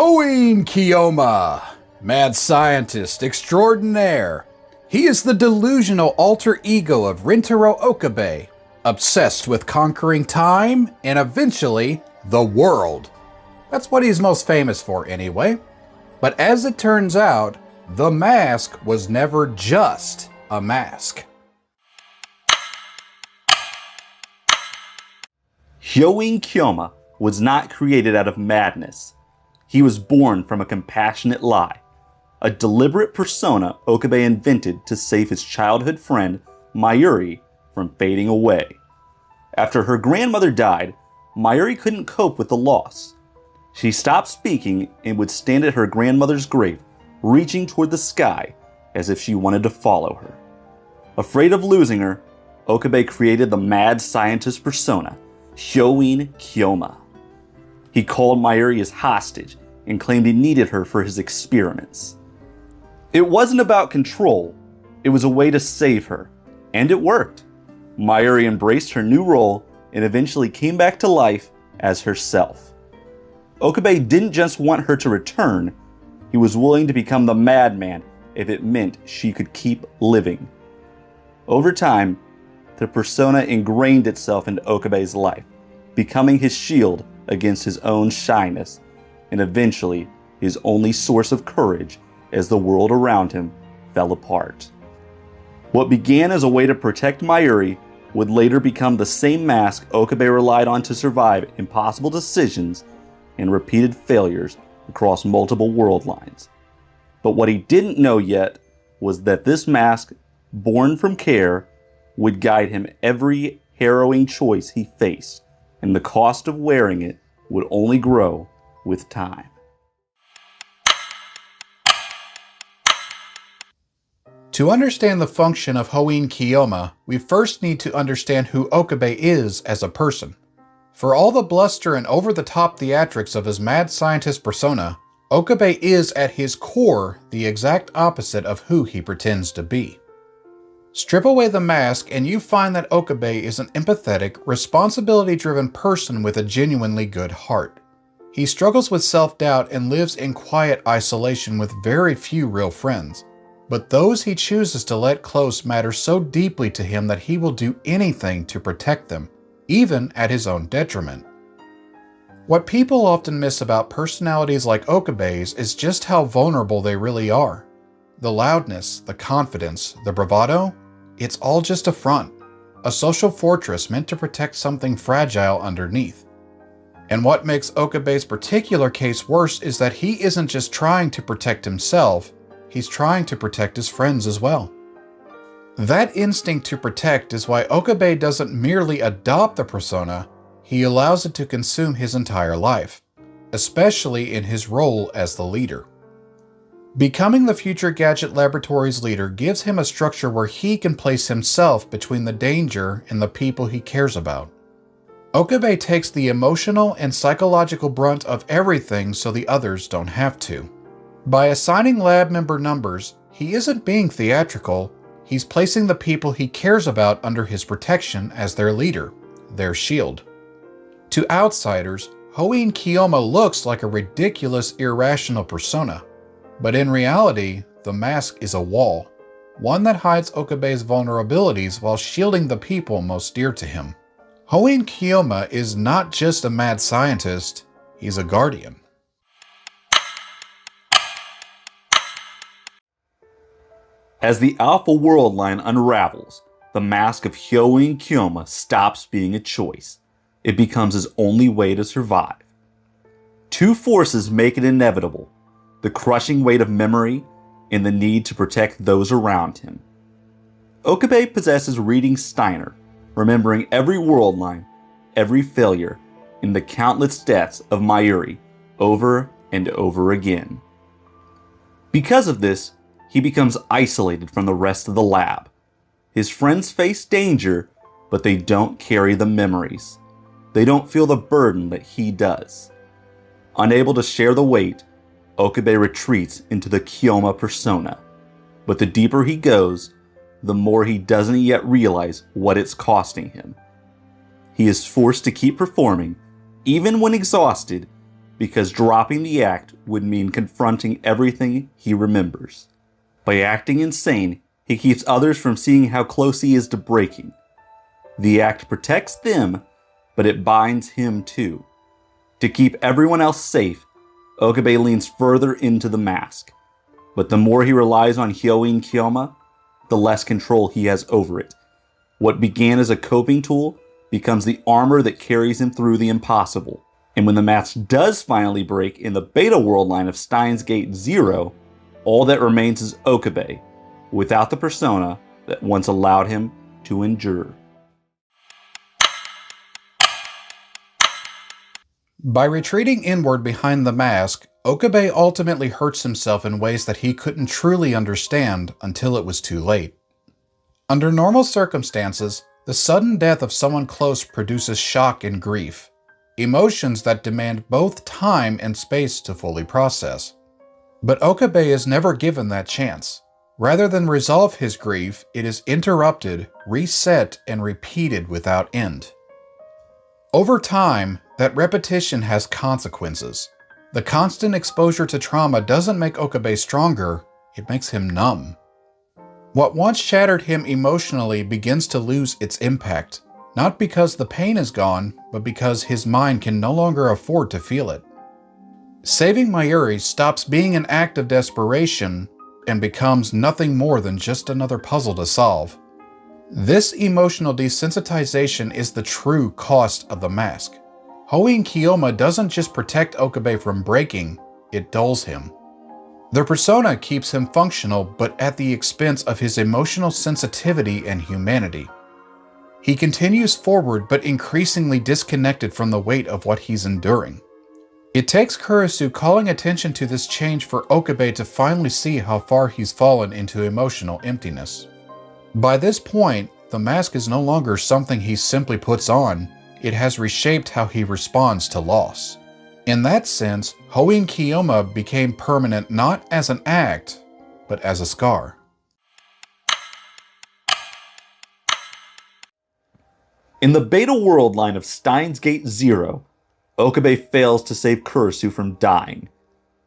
Hououin Kyouma, mad scientist extraordinaire. He is the delusional alter ego of Rintaro Okabe, obsessed with conquering time and eventually the world. That's what he's most famous for anyway. But as it turns out, the mask was never just a mask. Hououin Kyouma was not created out of madness. He was born from a compassionate lie, a deliberate persona Okabe invented to save his childhood friend Mayuri from fading away. After her grandmother died, Mayuri couldn't cope with the loss. She stopped speaking and would stand at her grandmother's grave, reaching toward the sky as if she wanted to follow her. Afraid of losing her, Okabe created the mad scientist persona, Hououin Kyouma. He called Mayuri his hostage and claimed he needed her for his experiments. It wasn't about control, it was a way to save her, and it worked. Mayuri embraced her new role and eventually came back to life as herself. Okabe didn't just want her to return, he was willing to become the madman if it meant she could keep living. Over time, the persona ingrained itself into Okabe's life, becoming his shield against his own shyness, and eventually his only source of courage as the world around him fell apart. What began as a way to protect Mayuri would later become the same mask Okabe relied on to survive impossible decisions and repeated failures across multiple world lines. But what he didn't know yet was that this mask, born from care, would guide him every harrowing choice he faced, and the cost of wearing it would only grow with time. To understand the function of Hououin Kyouma, we first need to understand who Okabe is as a person. For all the bluster and over-the-top theatrics of his mad scientist persona, Okabe is at his core the exact opposite of who he pretends to be. Strip away the mask and you find that Okabe is an empathetic, responsibility-driven person with a genuinely good heart. He struggles with self-doubt and lives in quiet isolation with very few real friends. But those he chooses to let close matter so deeply to him that he will do anything to protect them, even at his own detriment. What people often miss about personalities like Okabe's is just how vulnerable they really are. The loudness, the confidence, the bravado, it's all just a front, a social fortress meant to protect something fragile underneath. And what makes Okabe's particular case worse is that he isn't just trying to protect himself, he's trying to protect his friends as well. That instinct to protect is why Okabe doesn't merely adopt the persona, he allows it to consume his entire life, especially in his role as the leader. Becoming the Future Gadget Laboratory's leader gives him a structure where he can place himself between the danger and the people he cares about. Okabe takes the emotional and psychological brunt of everything so the others don't have to. By assigning lab member numbers, he isn't being theatrical, he's placing the people he cares about under his protection as their leader, their shield. To outsiders, Hououin Kyouma looks like a ridiculous, irrational persona. But in reality, the mask is a wall, one that hides Okabe's vulnerabilities while shielding the people most dear to him. Hououin Kyouma is not just a mad scientist, he's a guardian. As the Alpha World line unravels, the mask of Hououin Kyouma stops being a choice. It becomes his only way to survive. Two forces make it inevitable: the crushing weight of memory and the need to protect those around him. Okabe possesses reading Steiner, remembering every world line, every failure, and the countless deaths of Mayuri over and over again. Because of this, he becomes isolated from the rest of the lab. His friends face danger, but they don't carry the memories. They don't feel the burden that he does. Unable to share the weight, Okabe retreats into the Kyouma persona. But the deeper he goes, the more he doesn't yet realize what it's costing him. He is forced to keep performing, even when exhausted, because dropping the act would mean confronting everything he remembers. By acting insane, he keeps others from seeing how close he is to breaking. The act protects them, but it binds him too. To keep everyone else safe, Okabe leans further into the mask. But the more he relies on Hououin Kyouma, the less control he has over it. What began as a coping tool becomes the armor that carries him through the impossible. And when the mask does finally break in the beta world line of Steins Gate 0, all that remains is Okabe, without the persona that once allowed him to endure. By retreating inward behind the mask, Okabe ultimately hurts himself in ways that he couldn't truly understand until it was too late. Under normal circumstances, the sudden death of someone close produces shock and grief, emotions that demand both time and space to fully process. But Okabe is never given that chance. Rather than resolve his grief, it is interrupted, reset, and repeated without end. Over time, that repetition has consequences. The constant exposure to trauma doesn't make Okabe stronger, it makes him numb. What once shattered him emotionally begins to lose its impact, not because the pain is gone, but because his mind can no longer afford to feel it. Saving Mayuri stops being an act of desperation and becomes nothing more than just another puzzle to solve. This emotional desensitization is the true cost of the mask. Hououin Kyouma doesn't just protect Okabe from breaking, it dulls him. The persona keeps him functional, but at the expense of his emotional sensitivity and humanity. He continues forward, but increasingly disconnected from the weight of what he's enduring. It takes Kurisu calling attention to this change for Okabe to finally see how far he's fallen into emotional emptiness. By this point, the mask is no longer something he simply puts on, it has reshaped how he responds to loss. In that sense, Hououin Kyouma became permanent not as an act, but as a scar. In the beta world line of Steins Gate 0, Okabe fails to save Kurisu from dying.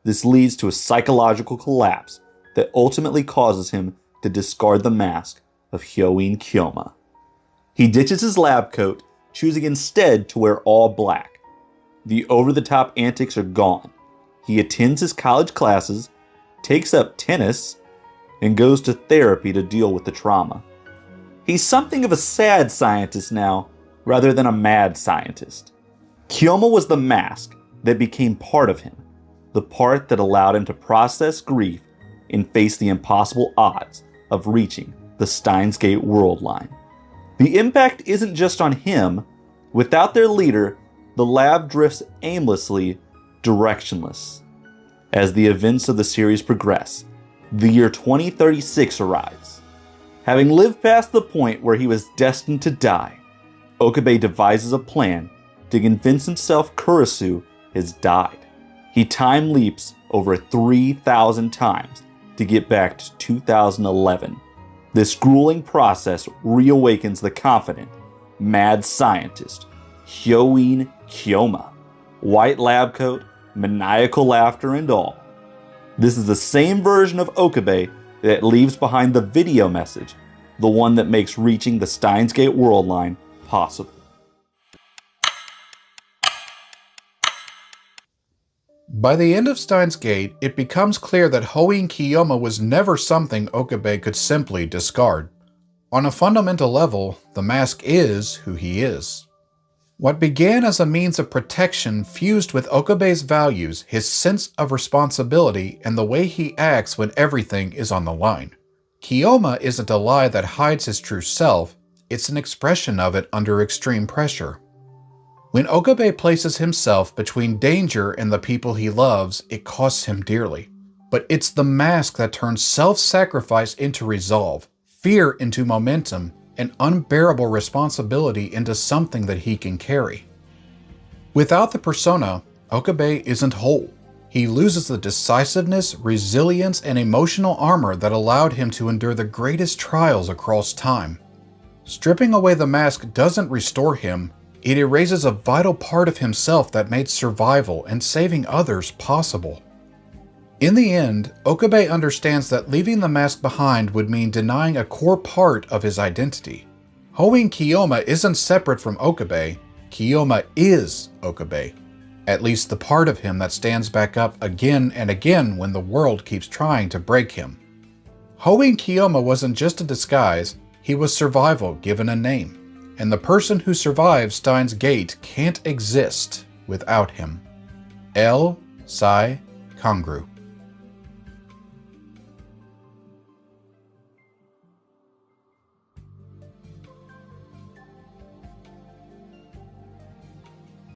This leads to a psychological collapse that ultimately causes him to discard the mask of Hououin Kyouma. He ditches his lab coat, choosing instead to wear all black. The over-the-top antics are gone. He attends his college classes, takes up tennis, and goes to therapy to deal with the trauma. He's something of a sad scientist now, rather than a mad scientist. Kyouma was the mask that became part of him, the part that allowed him to process grief and face the impossible odds of reaching the Steins Gate world line. The impact isn't just on him. Without their leader, the lab drifts aimlessly, directionless. As the events of the series progress, the year 2036 arrives. Having lived past the point where he was destined to die, Okabe devises a plan to convince himself Kurisu has died. He time leaps over 3,000 times to get back to 2011. This grueling process reawakens the confident, mad scientist, Hououin Kyouma. White lab coat, maniacal laughter and all. This is the same version of Okabe that leaves behind the video message, the one that makes reaching the Steins Gate world line possible. By the end of Steins Gate, it becomes clear that Hououin Kyouma was never something Okabe could simply discard. On a fundamental level, the mask is who he is. What began as a means of protection fused with Okabe's values, his sense of responsibility, and the way he acts when everything is on the line. Kyouma isn't a lie that hides his true self, it's an expression of it under extreme pressure. When Okabe places himself between danger and the people he loves, it costs him dearly. But it's the mask that turns self-sacrifice into resolve, fear into momentum, and unbearable responsibility into something that he can carry. Without the persona, Okabe isn't whole. He loses the decisiveness, resilience, and emotional armor that allowed him to endure the greatest trials across time. Stripping away the mask doesn't restore him, It erases a vital part of himself that made survival and saving others possible. In the end, Okabe understands that leaving the mask behind would mean denying a core part of his identity. Hououin Kyouma isn't separate from Okabe. Kyouma is Okabe. At least the part of him that stands back up again and again when the world keeps trying to break him. Hououin Kyouma wasn't just a disguise, he was survival given a name. And the person who survives Steins' Gate can't exist without him. L. Sai Kangru.